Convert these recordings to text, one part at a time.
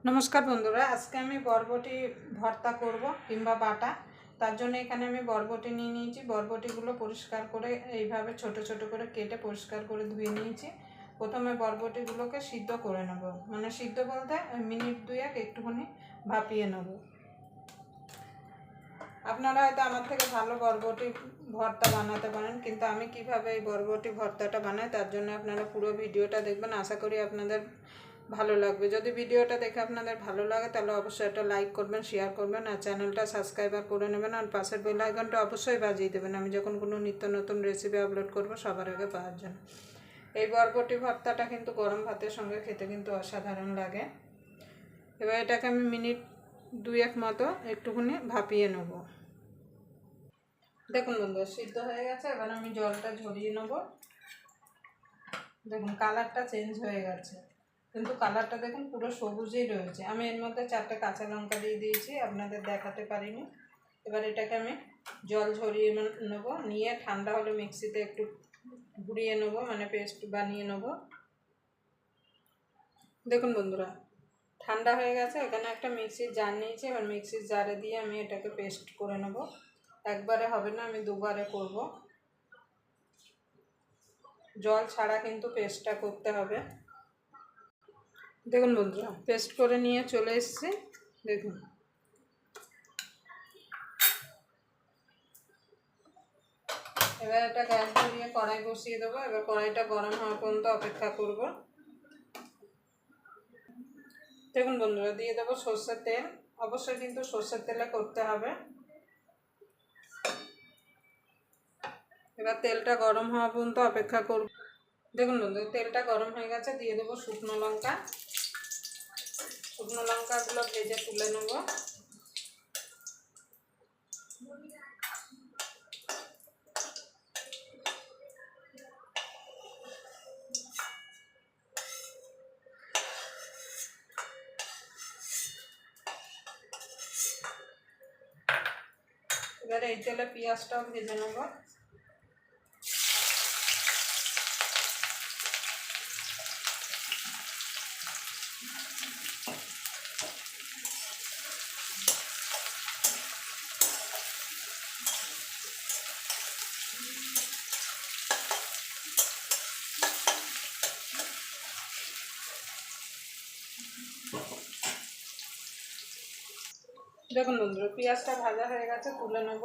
नमस्कार बंधुरा आज के आमी बरबटी भर्ता करब किंबा बाटा तार जोन्नो एखाने आमी बरबटी निये निয়েছি। बरबटीगुलो परिष्कार करे এইভাবে ছোট ছোট করে কেটে পরিষ্কার করে ধুয়ে নিয়েছি। প্রথমে বরবটিগুলোকে সিদ্ধ করে নেব, মানে সিদ্ধ বলতে মিনিট দুয়েক একটুখানি ভাপিয়ে নেব। আপনারা হয়তো আমার থেকে ভালো বরবটি ভর্তা বানাতে পারেন, কিন্তু আমি কিভাবে এই বরবটি ভর্তাটা বানাই তার জন্য আপনারা পুরো ভিডিওটা দেখবেন। আশা করি আপনাদের ভালো লাগবে। যদি ভিডিওটা দেখে আপনাদের ভালো লাগে তাহলে অবশ্যই একটা লাইক করবেন, শেয়ার করবেন আর চ্যানেলটা সাবস্ক্রাইব করে নেবেন আর পাশের বেল আইকনটা অবশ্যই বাজিয়ে দেবেন আমি যখন কোনো নিত্য নতুন রেসিপি আপলোড করব সবার আগে পাওয়ার জন্য। এই বরবটি ভর্তাটা কিন্তু গরম ভাতের সঙ্গে খেতে কিন্তু অসাধারণ লাগে। এবার এটাকে আমি মিনিট দুয়েক মতো একটুখানি ভাপিয়ে নেব। দেখুন বন্ধু সিদ্ধ হয়ে গেছে, এবার আমি জলটা ঝরিয়ে নেব। দেখুন কালারটা চেঞ্জ হয়ে গেছে, কিন্তু কালারটা দেখুন পুরো সবুজই রয়েছে। আমি এর মধ্যে 4টে কাঁচা লঙ্কা দিয়ে দিয়েছি, আপনাদের দেখাতে পারিনি। এবার এটাকে আমি জল ঝরিয়ে নেব, নিয়ে ঠান্ডা হলে মিক্সিতে একটু ঘুরিয়ে নেব, মানে পেস্ট বানিয়ে নেব। দেখুন বন্ধুরা ঠান্ডা হয়ে গেছে, এখানে একটা মিক্সির জার নিয়েছি। এবার মিক্সির জারে দিয়ে আমি এটাকে পেস্ট করে নেব। একবারে হবে না, আমি দুবারে করব। জল ছাড়া কিন্তু পেস্টটা করতে হবে। দেখুন বন্ধুরা পেস্ট করে নিয়ে চলে এসেছি। দেখুন এবার এটা গ্যাস ধরিয়ে কড়াই বসিয়ে দেবো। এবার কড়াইটা গরম হওয়া পর্যন্ত অপেক্ষা করব। দেখুন বন্ধুরা দিয়ে দেবো সর্ষের তেল, অবশ্যই কিন্তু সর্ষের তেলে করতে হবে। এবার তেলটা গরম হওয়া পর্যন্ত অপেক্ষা করব। দেখুন বন্ধু তেলটা গরম হয়ে গেছে, দিয়ে দেবো শুকনো লঙ্কা। শুকনো লঙ্কাগুলো ভেজে তুলে নেব। এবারে এই তেলে পেঁয়াজটাও ভেজে নেব। দেখুন বন্ধুরা পেঁয়াজটা ভাজা হয়ে গেছে, তুলে নেব।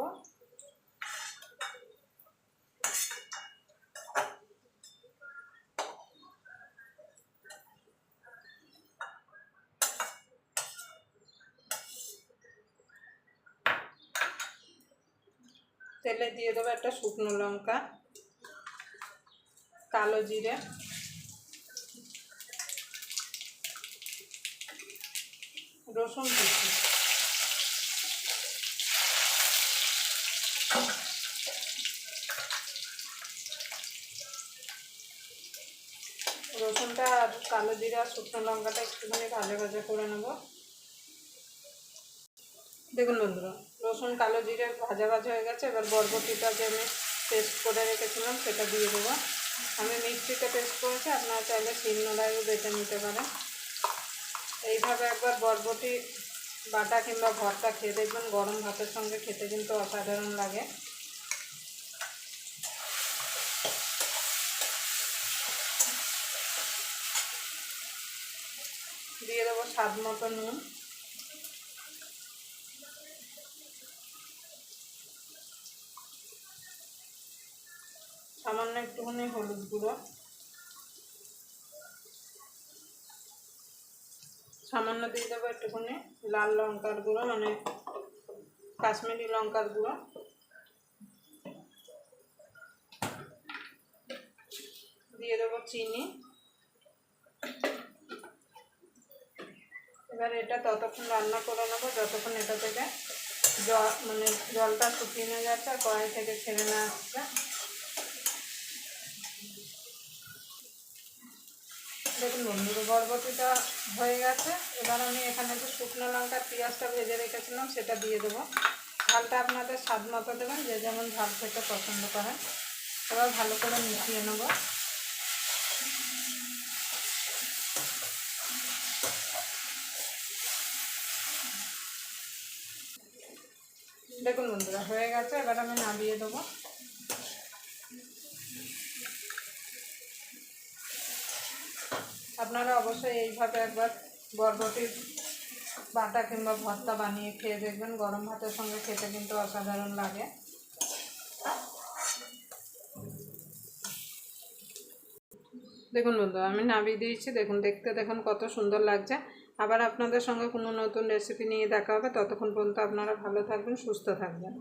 তেলে দিয়ে দেবো একটা শুকনো লঙ্কা, কালো জিরে, রসুন কুচি, রসুনটা আর কালো জিরা আর শুকনো লঙ্কাটা একটুখানি ভাজা ভাজা করে নেব। দেখুন বন্ধুরা রসুন কালো জিরে ভাজা ভাজা হয়ে গেছে। এবার বরবটিটা যে আমি পেস্ট করে রেখেছিলাম সেটা দিয়ে দেবো। আমি মিক্সিতে পেস্ট করেছি, আপনারা চাইলে শিলনোড়ায়ও বেটে নিতে পারেন। এইভাবে একবার বরবটি বাটা কিংবা ভর্তা খেয়ে দেখবেন, গরম ভাতের সঙ্গে খেতে কিন্তু অসাধারণ লাগে। দিয়ে দেবো স্বাদ মতো নুন, সামান্য একটুখানি হলুদ গুঁড়ো, সামান্য দিয়ে দেবো একটুখানি লাল লঙ্কার গুঁড়ো, মানে কাশ্মীরি লঙ্কার গুঁড়ো, দিয়ে দেবো চিনি। এবার এটা ততক্ষণ রান্না করে নেবো যতক্ষণ এটা থেকে মানে জলটা শুকিয়ে নিয়ে যাচ্ছে আর কড়াই থেকে ছেড়ে না আসছে। দেখুন বন্ধুরা বরবটিটা হয়ে গেছে। এবার আমি এখানে যে শুকনো লঙ্কা পেঁয়াজটা ভেজে রেখেছিলাম সেটা দিয়ে দেবো। ঝালটা আপনাদের স্বাদ মতো দেবেন, যে যেমন ঝাল খেতে পছন্দ করেন। এবার ভালো করে মিশিয়ে নেব। দেখুন বন্ধুরা হয়ে গেছে, এবার আমি নামিয়ে দেবো। আপনারা অবশ্যই এইভাবে একবার বরবটির বাটা কিংবা ভর্তা বানিয়ে খেয়ে দেখবেন, গরম ভাতের সঙ্গে খেতে কিন্তু অসাধারণ লাগে। দেখুন বন্ধুরা আমি নামিয়ে দিয়েছি, দেখুন দেখতে দেখুন কত সুন্দর লাগছে। আবার আপনাদের সঙ্গে কোনো নতুন রেসিপি নিয়ে দেখা হবে, ততক্ষণ পর্যন্ত আপনারা ভালো থাকবেন, সুস্থ থাকবেন।